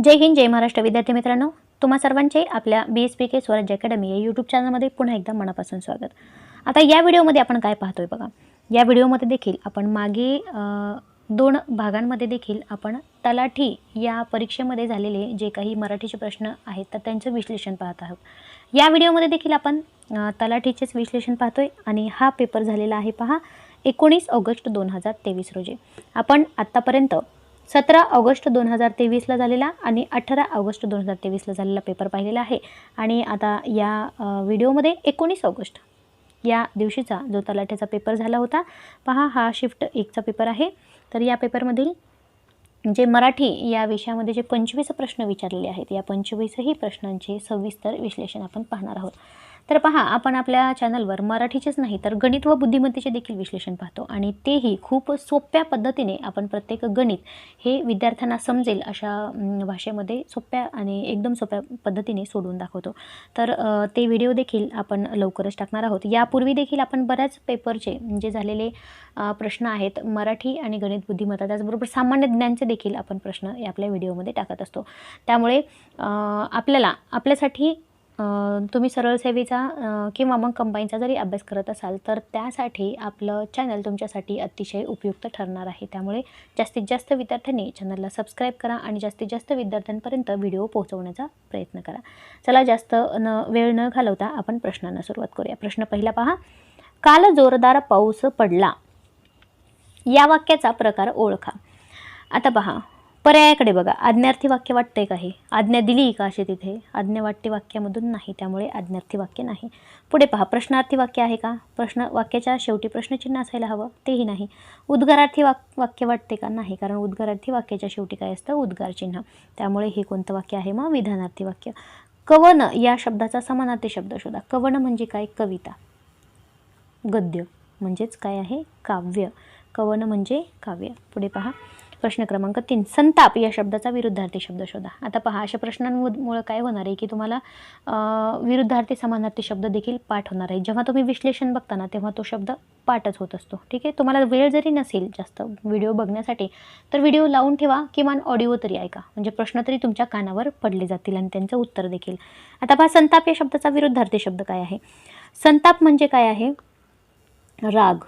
जय हिंद, जय महाराष्ट्र विद्यार्थी मित्रांनो, तुम्हा सर्वांचे आपल्या BSPK स्वराज्य अकॅडमी या यूट्यूब चॅनलमध्ये पुन्हा एकदा मनापासून स्वागत. आता या व्हिडिओमध्ये आपण काय पाहतोय बघा. या व्हिडिओमध्ये देखील आपण मागे 2 भागांमध्ये देखील आपण तलाठी या परीक्षेमध्ये झालेले जे काही मराठीचे प्रश्न आहेत तर त्यांचं विश्लेषण पाहत आहोत. या व्हिडिओमध्ये देखील आपण तलाठीचेच विश्लेषण पाहतोय आणि हा पेपर झालेला आहे पहा 19 ऑगस्ट 2023 रोजी. आपण आत्तापर्यंत 17 ऑगस्ट 2023ला झालेला आणि 18 ऑगस्ट 2023ला झालेला पेपर पाहिलेला आहे आणि आता या व्हिडिओमध्ये 19 ऑगस्ट या दिवशीचा जो तलाठीचा पेपर झाला होता पहा, हा शिफ्ट 1चा पेपर आहे. तर या पेपरमधील जे मराठी या विषयामध्ये जे 25 प्रश्न विचारलेले आहेत या 25ही प्रश्नांचे सविस्तर विश्लेषण आपण पाहणार आहोत. तर पहा, आपण आपल्या चॅनलवर मराठीचेच नाही तर गणित व बुद्धिमत्तेचे देखील विश्लेषण पाहतो आणि तेही खूप सोप्या पद्धतीने. आपण प्रत्येक गणित हे विद्यार्थ्यांना समजेल अशा भाषेमध्ये सोप्या आणि एकदम सोप्या पद्धतीने सोडवून दाखवतो. तर ते व्हिडिओ देखील आपण लवकरच टाकणार आहोत. यापूर्वी देखील आपण बऱ्याच पेपरचे जे झालेले प्रश्न आहेत मराठी आणि गणित बुद्धिमत्ता त्याचबरोबर सामान्य ज्ञानचे देखील आपण प्रश्न आपल्या व्हिडिओमध्ये टाकत असतो. त्यामुळे आपल्यासाठी तुम्ही सरळ सेवेचा किंवा मग कंबाईनचा जरी अभ्यास करत असाल तर त्यासाठी आपलं चॅनल तुमच्यासाठी अतिशय उपयुक्त ठरणार आहे. त्यामुळे जास्तीत जास्त विद्यार्थ्यांनी चॅनलला सबस्क्राईब करा आणि जास्तीत जास्त विद्यार्थ्यांपर्यंत व्हिडिओ पोहोचवण्याचा प्रयत्न करा. चला, जास्त वेळ न घालवता आपण प्रश्नांना सुरुवात करूया. प्रश्न पहिला पहा, काल जोरदार पाऊस पडला या वाक्याचा प्रकार ओळखा. आता पहा, पर्यायाकडे बघा. आज्ञार्थी वाक्य वाटतंय का? हे आज्ञा दिली का असे तिथे? आज्ञा वाटते वाक्यामधून नाही, त्यामुळे आज्ञार्थी वाक्य नाही. पुढे पहा, प्रश्नार्थी वाक्य आहे का? वाक्याच्या शेवटी प्रश्नचिन्ह असायला हवं, तेही नाही. उद्गारार्थी वाक्य वाटते का? नाही, कारण उद्गारार्थी वाक्याच्या शेवटी काय असतं? उद्गार चिन्ह. त्यामुळे हे कोणतं वाक्य आहे? मग विधानार्थी वाक्य. कवन या शब्दाचा समानार्थी शब्द शोधा. कवन म्हणजे काय? कविता. गद्य म्हणजेच काय आहे? काव्य. कवन म्हणजे काव्य. पुढे पहा, प्रश्न क्रमांक 3, संताप या शब्दाचा विरुद्धार्थी शब्द शोधा. आता पहा, अशा प्रश्नांमुळे काय होणार आहे की तुम्हाला विरुद्धार्थी समानार्थी शब्द देखील पाठ होणार आहे. जेव्हा तुम्ही विश्लेषण बघताना तेव्हा तो शब्द पाठच होत असतो. ठीक आहे, तुम्हाला वेळ जरी नसेल जास्त व्हिडिओ बघण्यासाठी तर व्हिडिओ लावून ठेवा, किमान ऑडिओ तरी ऐका, म्हणजे प्रश्न तरी तुमच्या कानावर पडले जातील आणि त्यांचं उत्तर देखील. आता पहा, संताप या शब्दाचा विरुद्धार्थी शब्द काय आहे? संताप म्हणजे काय आहे? राग.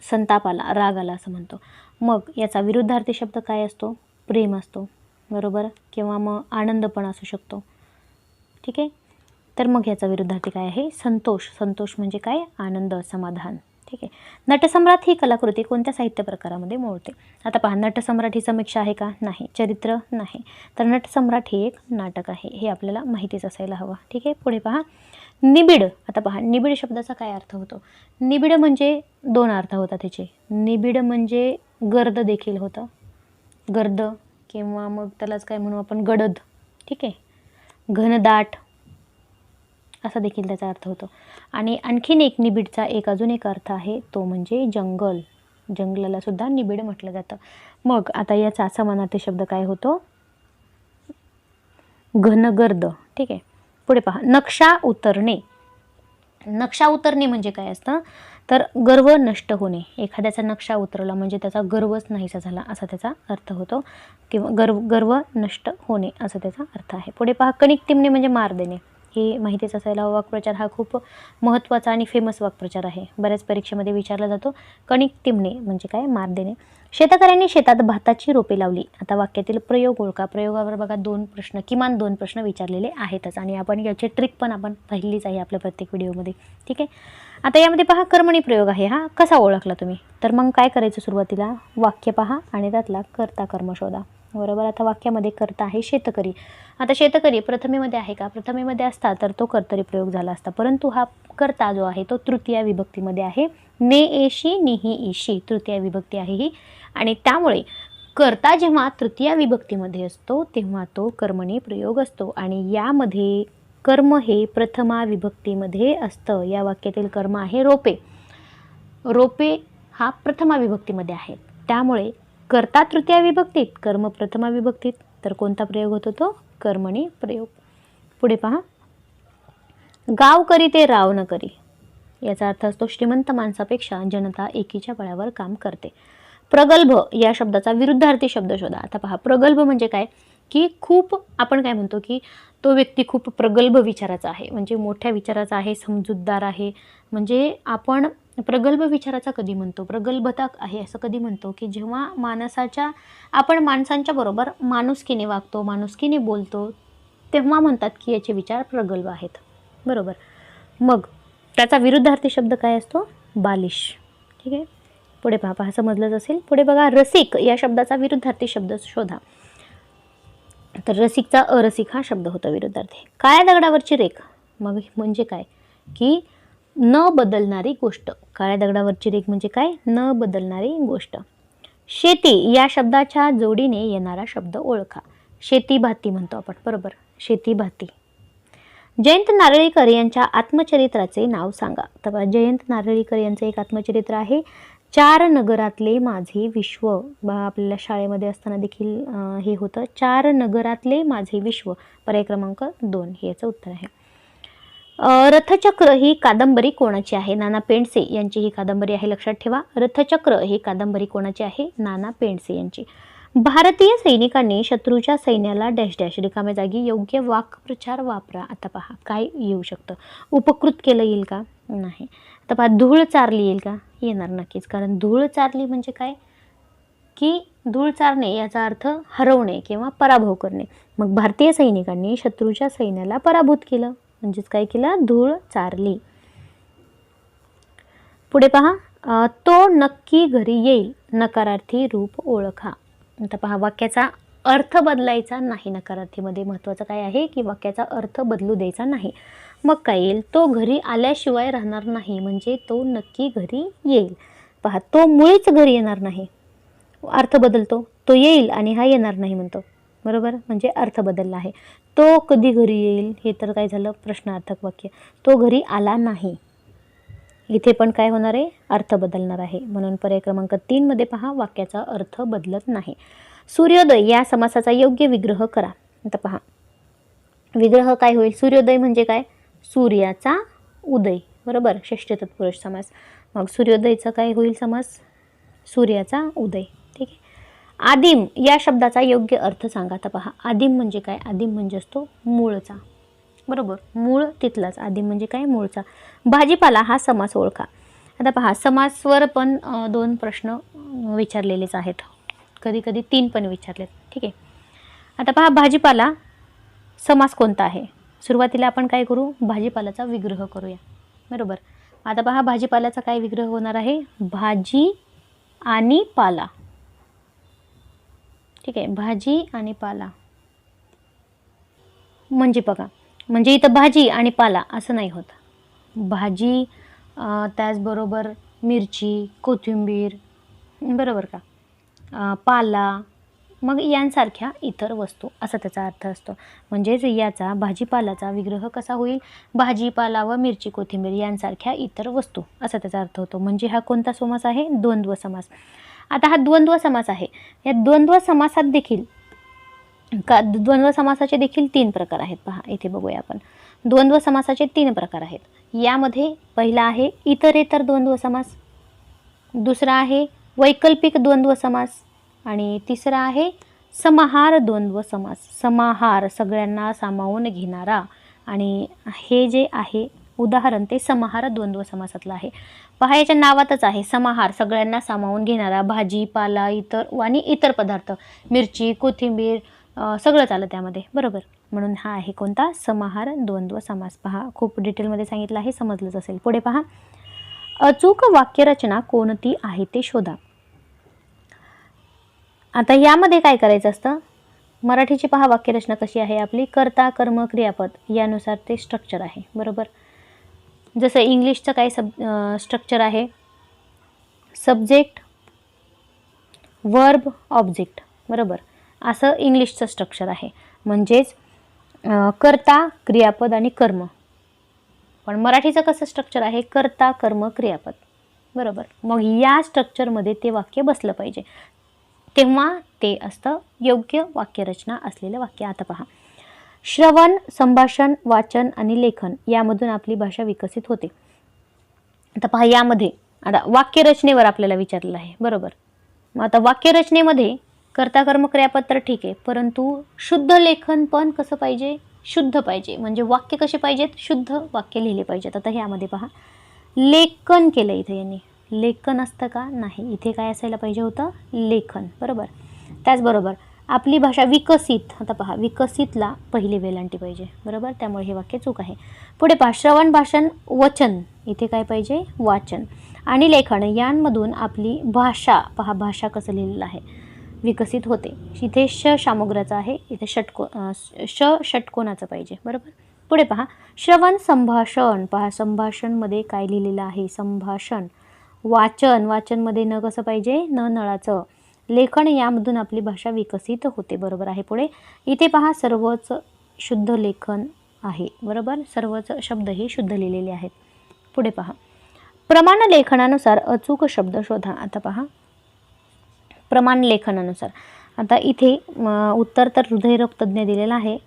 संताप आला, राग आला असं म्हणतो. मग याचा विरुद्धार्थी शब्द काय असतो? प्रेम असतो, बरोबर, किंवा मग आनंद पण असू शकतो. ठीक आहे, तर मग याचा विरुद्धार्थी काय आहे? संतोष. संतोष म्हणजे काय? आनंद, समाधान. ठीक आहे. नटसम्राट ही कलाकृती कोणत्या साहित्य प्रकारामध्ये मोडते? आता पहा, नटसम्राट ही समीक्षा आहे का? नाही. चरित्र? नाही. तर नटसम्राट हे एक नाटक आहे, हे आपल्याला माहितीच असायला हवं. ठीक आहे. पुढे पहा, निबिड. आता पहा, निबिड शब्दाचा काय अर्थ होतो? निबिड म्हणजे 2 अर्थ होतात त्याचे. निबिड म्हणजे गर्द देखील होतं, गर्द, किंवा मग त्यालाच काय म्हणू आपण? गडद. ठीक आहे, घनदाट असा देखील त्याचा अर्थ होतो. आणि आणखीन एक निबिडचा अजून एक अर्थ आहे, तो म्हणजे जंगल. जंगलाला सुद्धा निबिड म्हटलं जातं. मग आता याचा समानार्थी शब्द काय होतो? घनगर्द. ठीक आहे. पुढे पहा, नक्षा उतरणे. नक्षा उतरणे म्हणजे काय असतं? तर गर्व नष्ट होणे. एखाद्याचा नक्षा उतरला म्हणजे त्याचा गर्वच नाहीसा झाला असा त्याचा अर्थ होतो, किंवा गर्व नष्ट होणे असा त्याचा अर्थ आहे. पुढे पहा, कणिक टिमणे म्हणजे मार देणे. हे माहितीच असायला हवा. वाक्प्रचार हा खूप महत्त्वाचा आणि फेमस वाक्प्रचार आहे, बऱ्याच परीक्षेमध्ये विचारला जातो. कणिक टिमणे म्हणजे काय? मार देणे. शेतकऱ्यांनी शेतात भाताची रोपे लावली. आता वाक्यातील प्रयोग ओळखा. प्रयोगावर बघा 2 प्रश्न, किमान 2 प्रश्न विचारलेले आहेतच आणि आपण याची ट्रिक पण आपण पाहिलीच आहे आपल्या प्रत्येक व्हिडिओमध्ये. ठीक आहे. आता यामध्ये पहा, कर्मणी प्रयोग आहे. हा कसा ओळखला तुम्ही? तर मग काय करायचं? सुरुवातीला वाक्य पहा आणि त्यातला कर्ता कर्म शोधा, बरोबर. आता वाक्यामध्ये कर्ता आहे शेतकरी. आता शेतकरी प्रथमेमध्ये आहे का? प्रथमेमध्ये असता तर तो कर्तरी प्रयोग झाला असता, परंतु हा कर्ता जो आहे तो तृतीय विभक्तीमध्ये आहे. ने एशी निही ईशी तृतीय विभक्ती आहे ही, आणि त्यामुळे कर्ता जेव्हा तृतीय विभक्तीमध्ये असतो तेव्हा तो कर्मणी प्रयोग असतो आणि यामध्ये कर्म हे प्रथमा विभक्तीमध्ये असतं. या वाक्यातील कर्म आहे रोपे. रोपे हा प्रथमा विभक्तीमध्ये आहे, त्यामुळे कर्ता तृतीय विभक्तीत, कर्म प्रथमा विभक्तीत, तर कोणता प्रयोग होतो? तो कर्मणी प्रयोग. पुढे पहा, गाव करी ते राव न करी. याचा अर्थ असतो श्रीमंत माणसापेक्षा जनता एकीच्या बळावर काम करते. प्रगल्भ या शब्दाचा विरुद्धार्थी शब्द शोधा. आता पहा, प्रगल्भ म्हणजे काय? की खूप आपण काय म्हणतो की तो व्यक्ती खूप प्रगल्भ विचाराचा आहे, म्हणजे मोठ्या विचाराचा आहे, समजूतदार आहे. म्हणजे आपण प्रगल्भ विचाराचा कधी म्हणतो, प्रगल्भता आहे असं कधी म्हणतो की जेव्हा आपण माणसांच्या बरोबर माणुसकीने वागतो, माणुसकीने बोलतो, तेव्हा म्हणतात की याचे विचार प्रगल्भ आहेत. बरोबर. मग त्याचा विरुद्धार्थी शब्द काय असतो? बालिश. ठीक आहे. पुढे पहा, समजलंच असेल. पुढे बघा, रसिक या शब्दाचा विरुद्धार्थी शब्द शोधा. तर रसिकचा अरसिक हा शब्द होता विरुद्धार्थी. काळ्या दगडावरची रेख मग म्हणजे काय की न बदलणारी गोष्ट. काळ्या दगडावरची रेख म्हणजे काय? न बदलणारी गोष्ट. शेती या शब्दाच्या जोडीने येणारा शब्द ओळखा. शेती भाती म्हणतो आपण. बरोबर. शेती भाती. जयंत नारळीकर यांच्या आत्मचरित्राचे नाव सांगा. तर जयंत नारळीकर यांचं एक आत्मचरित्र आहे, 4 नगरातले माझे विश्व. आपल्याला शाळेमध्ये असताना देखील हे होतं, 4 नगरातले माझे विश्व. पर्याय क्रमांक 2 हे याचं उत्तर आहे. रथचक्र ही कादंबरी कोणाची आहे? नाना पेंडसे यांची ही कादंबरी आहे, लक्षात ठेवा. रथचक्र ही कादंबरी कोणाची आहे? नाना पेंडसे यांची. भारतीय सैनिकांनी शत्रूच्या सैन्याला डॅश डॅश रिकाम्या जागी योग्य वाक्प्रचार वापरा. आता पहा काय येऊ शकतं. उपकृत केलं येईल का? नाही. आता पहा, धूळ चारली येईल का? येणार नक्कीच, कारण धूळ चारली म्हणजे काय की धूळ चारणे याचा अर्थ हरवणे किंवा पराभव करणे. मग भारतीय सैनिकांनी शत्रूच्या सैन्याला पराभूत केलं, म्हणजेच काय केलं? धूळ चारली. पुढे पहा, तो नक्की घरी येईल. नकारार्थी रूप ओळखा. आता पहा, वाक्याचा अर्थ बदलायचा नाही. नकारार्थीमध्ये महत्त्वाचं काय आहे की वाक्याचा अर्थ बदलू द्यायचा नाही. मग काय येईल? तो घरी आल्याशिवाय राहणार नाही, म्हणजे तो नक्की घरी येईल. पहा, तो मुळीच घरी येणार नाही, अर्थ बदलतो. तो येईल आणि हा येणार नाही म्हणतो. बरोबर. म्हणजे अर्थ बदलला आहे. तो कधी घरी येईल हे तर काय झालं? प्रश्नार्थक वाक्य. तो घरी आला नाही, इथे पण काय होणार आहे? अर्थ बदलणार आहे. म्हणून पर्याय क्रमांक 3 मध्ये पहा, वाक्याचा अर्थ बदलत नाही. सूर्योदय या समासाचा योग्य विग्रह करा. आता पहा, विग्रह काय होईल? सूर्योदय म्हणजे काय? सूर्याचा उदय. बरोबर. षष्ठी तत्पुरुष समास. मग सूर्योदयचा काय होईल समास? सूर्याचा उदय. ठीक आहे. आदिम या शब्दाचा योग्य अर्थ सांगा. आता पहा, आदिम म्हणजे काय? आदिम म्हणजे असतो मूळचा. बरोबर. मूळ तिथलाच. आदिम म्हणजे काय? मूळचा. भाजीपाला हा समास ओळखा. आता पहा, समासवर पण 2 प्रश्न विचारलेलेच आहेत, कधी कधी 3 पण विचारलेत. ठीक आहे. आता पहा, भाजीपाला समास कोणता आहे? सुरुवातीला आपण काय करू? भाजीपाल्याचा विग्रह करूया. बरोबर. आता पहा, भाजीपाल्याचा काय विग्रह होणार आहे? भाजी आणि पाला. ठीक आहे. भाजी आणि पाला म्हणजे बघा, म्हणजे इथं भाजी आणि पाला असं नाही होत. भाजी त्याचबरोबर मिरची, कोथिंबीर, बरोबर का? पाला, मग यांसारख्या इतर वस्तू असा त्याचा अर्थ असतो. म्हणजेच याचा भाजीपालाचा विग्रह कसा होईल? भाजीपाला व मिरची, कोथिंबीर यांसारख्या इतर वस्तू असा त्याचा अर्थ होतो. म्हणजे हा कोणता समास आहे? द्वंद्व समास. आता हा द्वंद्व समास आहे. या द्वंद्व समासात देखील द्वंद्व समासाचे देखील 3 प्रकार आहेत. पहा, इथे बघूया आपण. द्वंद्व समासाचे 3 प्रकार आहेत. यामध्ये पहिला आहे इतरेतर द्वंद्व समास, दुसरा आहे वैकल्पिक द्वंद्व समास आणि तिसरा आहे समाहार द्वंद्व समास. समाहार सगळ्यांना सामावून घेणारा, आणि हे जे आहे उदाहरण ते समाहार द्वंद्व समासातलं आहे. पहा, याच्या नावातच आहे समाहार, सगळ्यांना सामावून घेणारा. भाजी, पाला, आणि इतर पदार्थ, मिरची, कोथिंबीर सगळं आलं त्यामध्ये. बरोबर. म्हणून हा आहे कोणता? समाहार द्वंद्व समास. पहा, खूप डिटेलमध्ये सांगितलं आहे, समजलंच असेल. पुढे पहा, अचूक वाक्यरचना कोणती आहे ते शोधा. आता यामध्ये काय करायचं असतं? मराठीची पहा वाक्यरचना कशी आहे आपली. कर्ता, कर्म, क्रियापद यानुसार ते स्ट्रक्चर आहे. बरोबर. जसं इंग्लिशचं काय स्ट्रक्चर आहे? Subject, verb, object. बरोबर. असं इंग्लिशचं स्ट्रक्चर आहे. म्हणजेच कर्ता, क्रियापद आणि कर्म. पण मराठीचं कसं स्ट्रक्चर आहे? कर्ता, कर्म, क्रियापद. बरोबर. मग या स्ट्रक्चरमध्ये ते वाक्य बसलं पाहिजे, तेव्हा ते असतं योग्य वाक्यरचना असलेलं वाक्य. आता पहा, श्रवण, संभाषण, वाचन आणि लेखन यामधून आपली भाषा विकसित होते. आता पहा, यामध्ये आता वाक्यरचनेवर आपल्याला विचारलेलं आहे. बरोबर. मग आता वाक्यरचनेमध्ये कर्ता कर्म क्रियापद तर ठीक आहे, परंतु शुद्ध लेखन पण कसं पाहिजे, शुद्ध पाहिजे. म्हणजे वाक्य कसे पाहिजेत, शुद्ध वाक्य लिहिले पाहिजेत. आता ह्यामध्ये पहा, लेखन केलं इथे यांनी, लेखन असतं का, नाही, इथे काय असायला पाहिजे होतं, लेखन, बरोबर. त्याचबरोबर आपली भाषा विकसित, आता पहा विकसितला पहिली वेलांटी पाहिजे, बरोबर, त्यामुळे हे वाक्य चूक आहे. पुढे पहा, श्रवण, भाषण, वचन, इथे काय पाहिजे, वाचन, आणि लेखन यांमधून आपली भाषा, पहा भाषा कसं लिहिलेलं आहे, विकसित होते. इथे श शामुग्राचा आहे, इथे षटकोनाचं पाहिजे, बरोबर. पुढे पहा, श्रवण, संभाषण, पहा संभाषणमध्ये काय लिहिलेलं आहे, संभाषण. वाचन, वाचनमध्ये न कसं पाहिजे, न नळाचं. लेखन यामधून आपली भाषा विकसित होते, बरोबर आहे. पुढे इथे पहा, सर्वच शुद्ध लेखन आहे, बरोबर, सर्वच शब्द हे शुद्ध लिहिलेले आहेत. पुढे पहा, प्रमाण लेखनानुसार अचूक शब्द शोधा. आता पहा, प्रमाण लेखनानुसार, आता इथे उत्तर तर हृदयरोग तज्ज्ञ दिलेलं आहे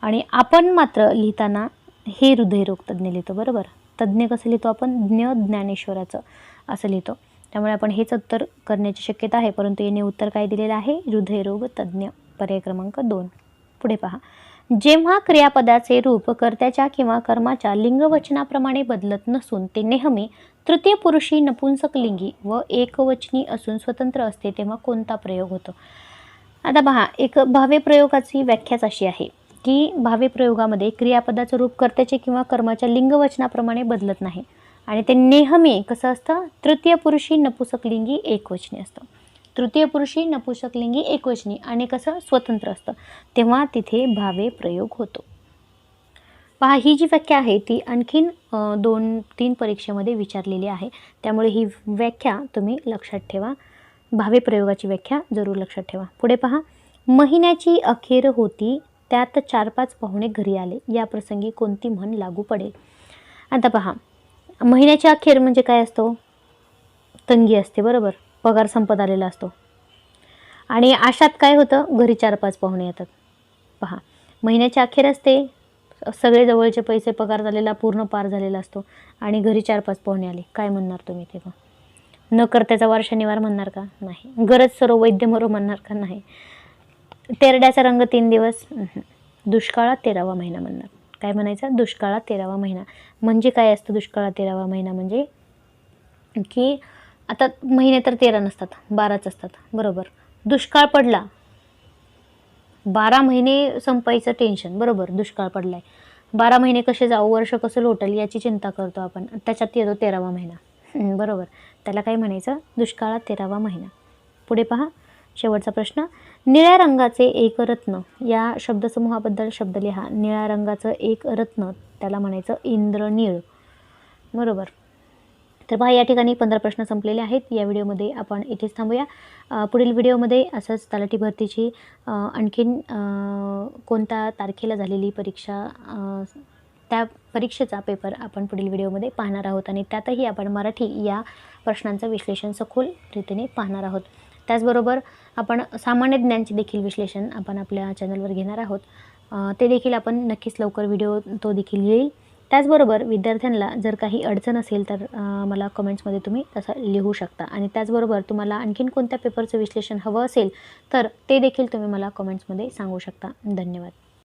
आणि आपण मात्र लिहिताना हे हृदयरोग तज्ज्ञ लिहितो, बरोबर. तज्ज्ञ कसं लिहितो आपण, ज्ञानेश्वराचं असं लिहितो, त्यामुळे आपण हेच उत्तर करण्याची शक्यता आहे, परंतु याने उत्तर काय दिलेलं आहे, हृदयरोग तज्ज्ञ, पर्याय क्रमांक 2. पुढे पहा, जेव्हा क्रियापदाचे रूप कर्त्याच्या किंवा कर्माच्या लिंगवचनाप्रमाणे बदलत नसून ते नेहमी तृतीय पुरुषी नपुंसकलिंगी व एकवचनी असून स्वतंत्र असते तेव्हा कोणता प्रयोग होतो. आता पहा, एक भाव्य प्रयोगाची व्याख्याच अशी आहे की भाव्य प्रयोगामध्ये क्रियापदाचं रूप कर्त्याचे किंवा कर्माच्या लिंगवचनाप्रमाणे बदलत नाही आणि ते नेहमी कसं असतं, तृतीय पुरुषी नपुंसकलिंगी एकवचनी असतं. तृतीय पुरुषी नपुंसकलिंगी एकवचनी आणि कसं स्वतंत्र असतं, तेव्हा तिथे भावे प्रयोग होतो. पहा, ही जी व्याख्या आहे ती आणखीन 2-3 परीक्षेमध्ये विचारलेली आहे, त्यामुळे ही व्याख्या तुम्ही लक्षात ठेवा. भावे प्रयोगाची व्याख्या जरूर लक्षात ठेवा. पुढे पहा, महिन्याची अखेर होती त्यात 4-5 पाहुणे घरी आले, या प्रसंगी कोणती म्हण लागू पडेल. आता पहा, महिन्याची अखेर म्हणजे काय असतो, तंगी असते, बरोबर, पगार संपत आलेला असतो आणि आशात काय होतं, घरी 4-5 पाहुणे येतात. पहा, महिन्याची अखेर असते, सगळे जवळचे पैसे पगार झालेला पूर्ण पार झालेला असतो आणि घरी 4-5 पाहुणे आले, काय म्हणणार तुम्ही तेव्हा, न कर्त्याचा वार शनिवार म्हणणार का, नाही. गरज सरो वैद्य मरो म्हणणार का, नाही. तेरड्याचा रंग 3 दिवस, दुष्काळात 13वा महिना म्हणणार. काय म्हणायचं, दुष्काळात 13वा महिना. म्हणजे काय असतं दुष्काळात 13वा महिना, म्हणजे की आता महिने तर 13 नसतात, 12च असतात, बरोबर. दुष्काळ पडला, 12 महिने संपायचं टेन्शन, बरोबर, दुष्काळ पडलाय, 12 महिने कसे जाऊ, वर्ष कसं लोटल याची चिंता करतो आपण, त्याच्यात येतो 13वा महिना, बरोबर. त्याला काय म्हणायचं, दुष्काळात 13वा महिना. पुढे पहा, शेवटचा प्रश्न, निळ्या रंगाचे एक रत्न, या शब्दसमूहाबद्दल शब्द लिहा. निळ्या रंगाचं एक रत्न, त्याला म्हणायचं इंद्रनीळ, बरोबर. तर पहा, या ठिकाणी 15 प्रश्न संपलेले आहेत. या व्हिडिओमध्ये आपण इथेच थांबूया. पुढील व्हिडिओमध्ये असंच तलाठी भरतीची आणखीन कोणत्या तारखेला झालेली परीक्षा, त्या परीक्षेचा पेपर आपण पुढील व्हिडिओमध्ये पाहणार आहोत आणि त्यातही आपण मराठी या प्रश्नांचं विश्लेषण सखोल रीतीने पाहणार आहोत. त्याचबरोबर आपण सामान्य ज्ञानचे देखील विश्लेषण आपण आपल्या चॅनलवर घेणार आहोत, ते देखील आपण नक्कीच लवकर व्हिडिओ तो देखील येईल. त्याचबरोबर विद्यार्थ्यांना जर काही अडचण असेल तर मला कमेंट्समध्ये तुम्ही तसं लिहू शकता आणि त्याचबरोबर तुम्हाला आणखीन कोणत्या पेपरचं विश्लेषण हवं असेल तर ते देखील तुम्ही मला कमेंट्समध्ये सांगू शकता. धन्यवाद.